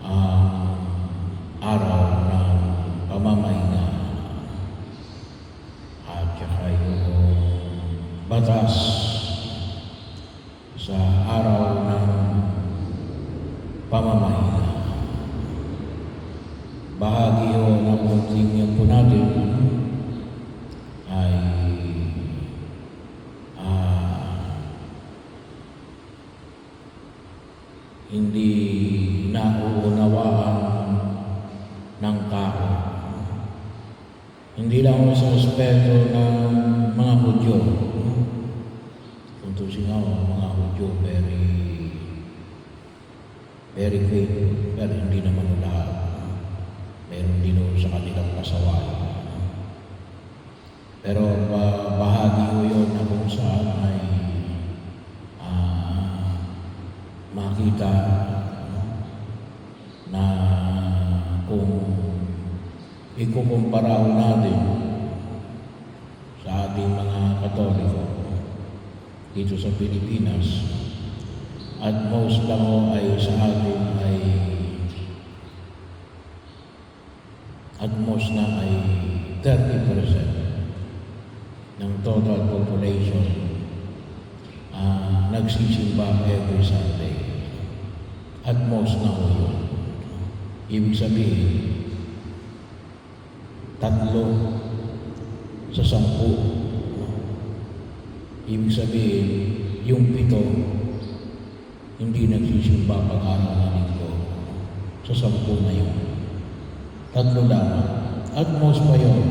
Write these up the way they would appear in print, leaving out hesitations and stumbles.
ang araw ng pamamahinga at saka yung batas sa araw ng pamamahinga. Bahagi yun ng munting po natin ay hindi nauunawaan ng tao. Hindi lang sa aspeto ng mga Hudyo. Kung tusin ako, mga Hudyo, very grateful, pero hindi naman lahat. Meron din sa kanilang pasaway. Pero bahagi ko yun na kung saan ay makita na kung ikukumpara natin sa ating mga Katoliko dito sa Pilipinas, at most lang ay sa atin ay at most na ay 30% ng total population nagsisimba every Sunday. At most na ho yun. Ibig sabihin, 3 sa 10. Ibig sabihin, yung 7 hindi nagsisimba pag-araw na linggo. Sa 10 na yun. 3 lamang. At most pa yun.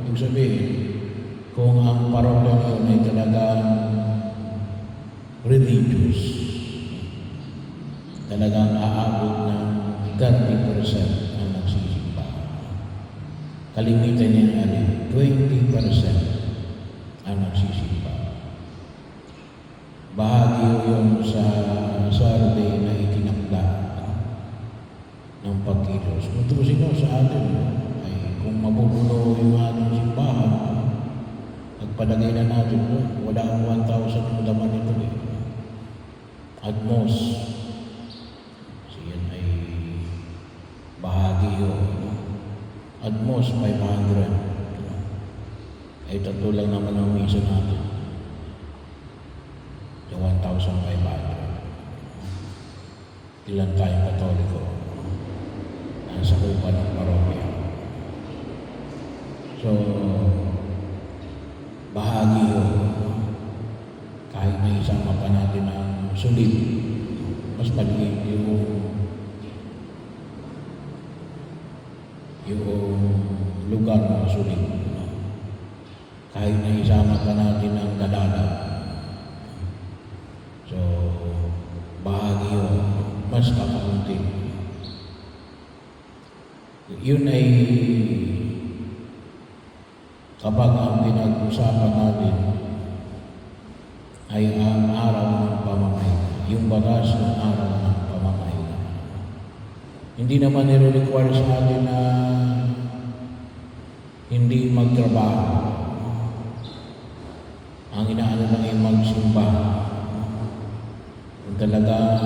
Ibig sabihin, kung ang parokya yun ay talagang religious, talagang aabot ng 30% ang nagsisimba. Kalimitan niya 20% ang nagsisimba. Bahagi yun sa survey na itinakda ng pagkilos. Kung tusin nyo sa atin, ay kung mabubuno yung ating simbahan, pagpalagay na natin po, wala ang 1,000 yung laman nito At most, siyan ay bahagi yun. At most, 500. Ay tatlo lang naman ang misa natin. Yung 1,500. Ilan tayong Katoliko nasa kupa ng parokya. So, bahagi yun. Kahit na isama pa natin ang sulit, mas maliit yung lugar ng sulit. Kahit na isama pa natin ang kadada. So, bahagi yun, mas kakaunti. Yun ay kapag ang pinag-usapan natin ay ang araw ng pamamahinga, yung batas ng araw ng pamamahinga. Hindi naman nire-require sa atin na hindi magtrabaho. Ang inaano lang ay magsimba. Kung talagang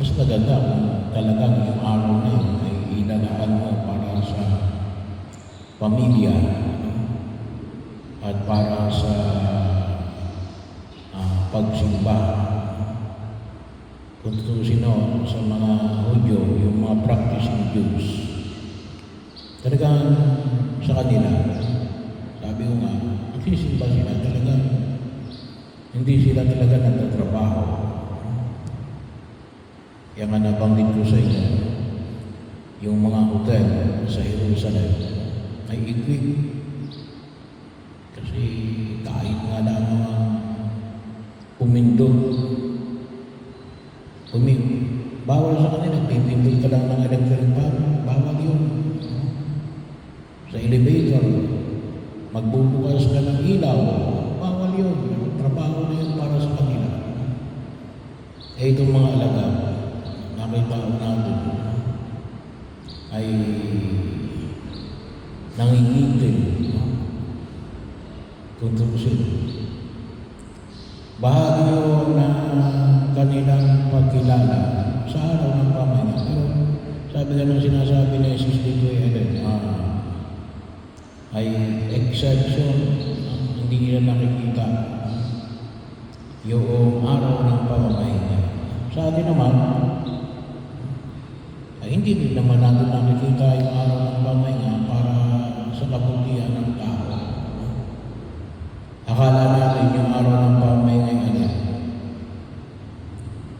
mas maganda kung talagang yung araw na yun ay ilalaan mo para sa pamilya at para sa pagsimba. Kung tutusin sa mga Hudyo, yung mga practicing Jews, talagang sa kanila, sabi ko nga, nagsisimba sila talagang hindi sila talaga nagtatrabaho. Kaya nga nabanggit ko sa inyo, yung mga hotel sa Jerusalem ay equip. Kasi kahit nga lang bawal sa kanila, pipindot ka lang ng electric fan, bawal yun. Sa elevator, magbubukas ka ng ilaw, bawal yun. Trabaho na yun para sa kanila. Itong mga alaga, nakita ko natin, ay nangingitin. Kung tusin. Bahagi yun na kanilang pagkilala sa araw ng pamamahinga. Pero sabi nga ng sinasabi ni Jesus dito ay exception, hindi nila nakikita yung araw ng pamamahinga. Sa atin naman, ay hindi din naman natin nakikita yung araw ng pamamahinga para sa kabutihan ng tao. Akala natin yung araw ng pamamahinga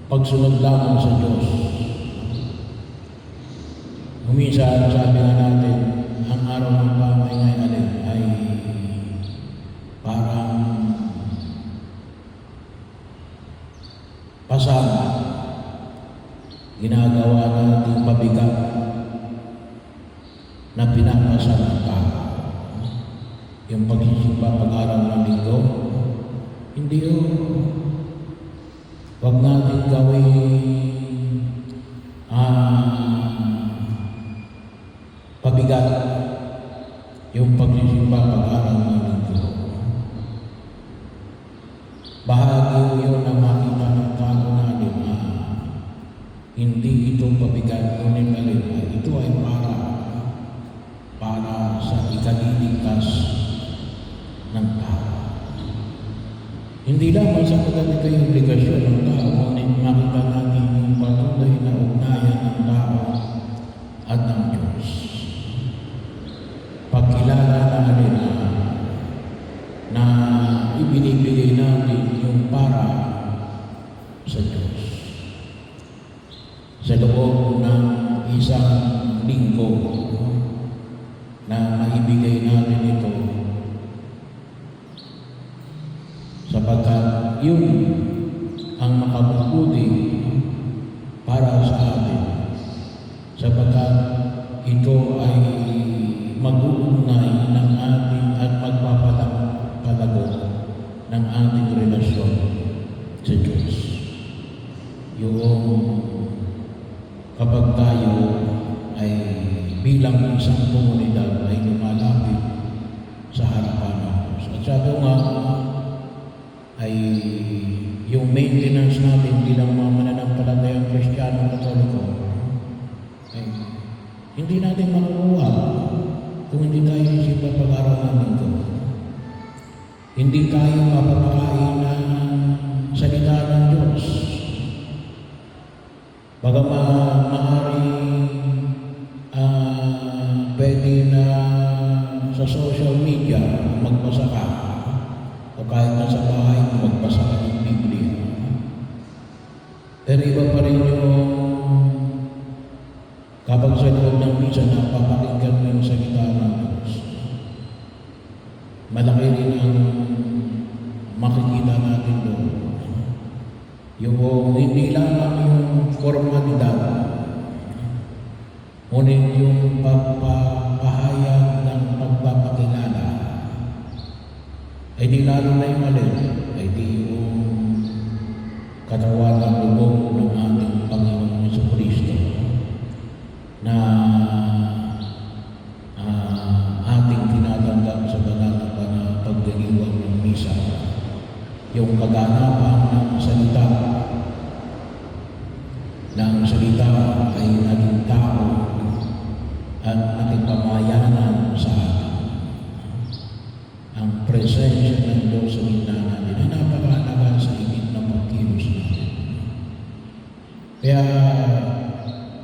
pagsunod lamang sa Diyos. Minsan, sabi nga natin, ang araw ng pamamahinga ay parang pasama. Ginagawa natin mabigat na pinapasa ng tao. Yung pagsisimba pag-araw ng linggo, hindi yun. Huwag natin gawin pabigat yung pagsisimba pag-araw ng linggo. Bahagi yun na makita ng tao natin hindi ito pabigat ngunit ito ay para sa ikaliligtas ng tao. Hindi lamang sa ito yung obligasyon ng tao, ngunit makita natin yung patuloy na ugnayan ng tao at ng Diyos. Pagkilala natin na ibinibigay natin yung para sa Diyos. Sa loob ng isang linggo na maibigay natin ito sapagkat yun ang makabubuti para sa atin sapagkat ito ay mag-uugnay ng ating at magpapalago ng ating relasyon sa Diyos. Yung kapag tayo ay bilang isang komunidad ay lumalapit sa harapan ng Diyos. At sabi nga, ay yung maintenance natin bilang mga mananampalatayang Kristiyano Katoliko ay hindi natin makukuha kung hindi tayo isip pag-araw ng linggo. Hindi tayo mapapakain ng salita ng Diyos. Bagaman pwede na sa social media magbasa ka o kahit na sa bahay magbasa ka ng Biblia. Pero iba pa rin yung kapag sa loob ng misa napapakinggan mo yung salita ng Diyos. Malaki rin ang makikita natin doon. Yung hindi lamang yung formalidad, ngunit yung pagpapahayag ng pagpapakilala ay di lalo na yung ay di yung katawan ng lubog ng ating Panginoon Jesucristo na ating tinatanggap sa banal na pagdiriwang ng misa. Yung kaganapan ng salita ay naging tao at naging pamayanan sa atin. Ang presensya ng Diyos sa gitna natin ay napakahalaga sa higit na pagkilos natin. Kaya,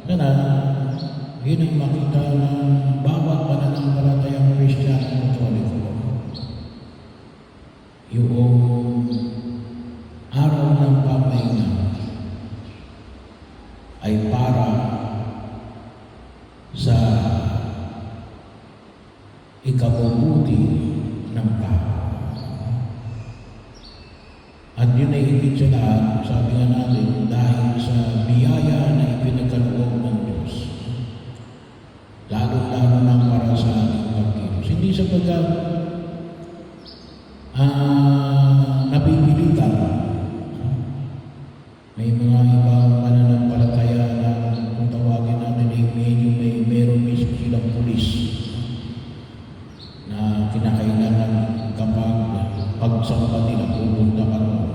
yun ang makita ng bawat pananampalatayang Kristiyano Katoliko. Yung araw ng pamahinga ay para sa ikabubuti ng tao. At yun ay higit sa lahat, sabi nga natin, dahil sa biyaya na ipinagkaloob ng Diyos. Lalo-lalo na para sa ating pagkilos. Hindi sapagkat napipilitan. May mga ibang mananampalataya na kung tawagin natin ay medyo meron mismo silang pulis na kinakailangan kapag pagsamba nila pupunta ka ron.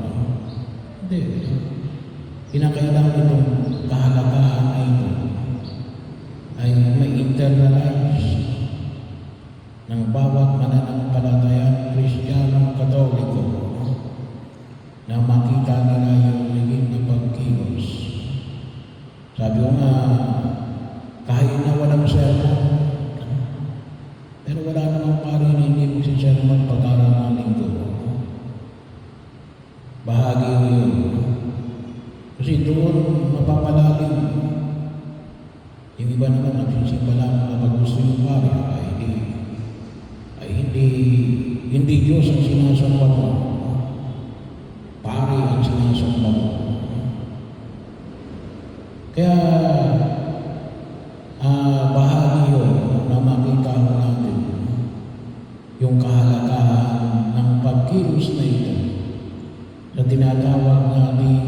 Hindi. Kinakailangan itong kahalaga Sabi ko nga, kahit na walang sermon, pero wala namang pari na hindi magsisermon pag-araw ng linggo. Bahagi ko yun. Kasi doon mapapalalim. Yung iba naman nagsisimba lang kapag gusto yung pari, hindi Diyos ang sinasamba mo. Pari ang sinasamba mo. Kaya bahagi yun na makita mo natin yung kahalagahan ng pagkilos na ito sa tinatawag natin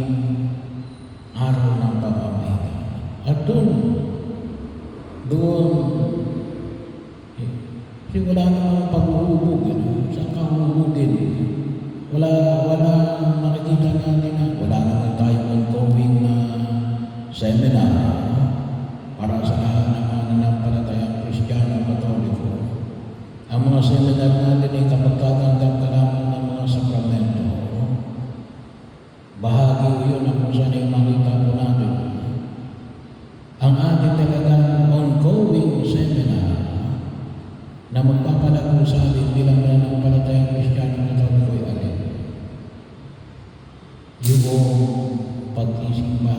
araw ng pamamagitan. At doon, kasi wala namang pag-uhubog, saan ka uhubogin? Wala makikita natin na wala naman tayong ongoing na seminar para sa lahat ng mga nanampalatayang Kristiyano Katoliko. Ang mga seminar natin ay kapag tatanggap ka lamang ng mga sakramento. Bahagi yun ang kung saan ay makita po natin. Ang ating talagang ongoing seminar na magpapalago sa atin bilang nanampalatayang Kristiyano Katoliko ay alin? Yung pag-isimba,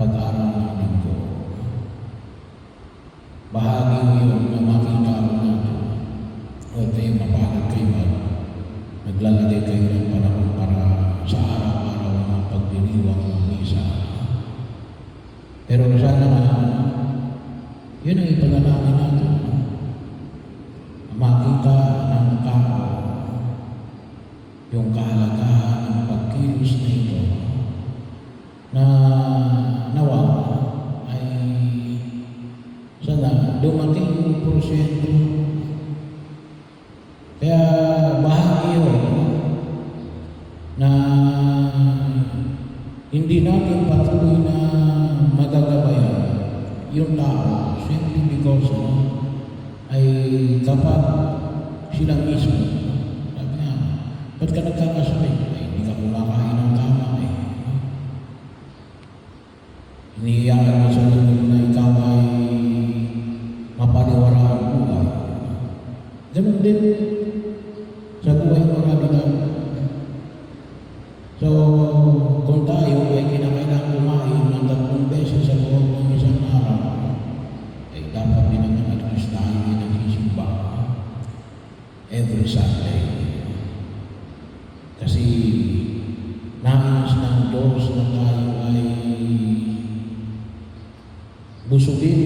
pag-aaral ng linggo. Bahagi yun na makita mo natin. O tayo mapagod kayo naglalagay kayo ng panahon para sa araw-araw ng pagdiriwang ng misa. Pero sana nga, yun ang ipanalangin natin. Makita ng tao yung kahalagahan ng pagkilos na ito na nawa ay sana dumating yung porsyento. Kaya bahagi yun na hindi natin patuloy na magagabayan yung tao simply because ay kapag sila mismo, sabi nga, ba't ka nagkakasabay? Ay, hindi ka kumakain ng tama eh. Iniiyakan mo sa lugar na ikaw ay mapaniwara ang buhay. Ganun din sa buhay ng marami tao. So, kung tayo ay kinakailangan kumain ng 3 beses sa loob ng isang araw, ay dapat din naman at least tayo ay nagsisimba every Sunday. Kasi nais ng Diyos na tayo ay busugin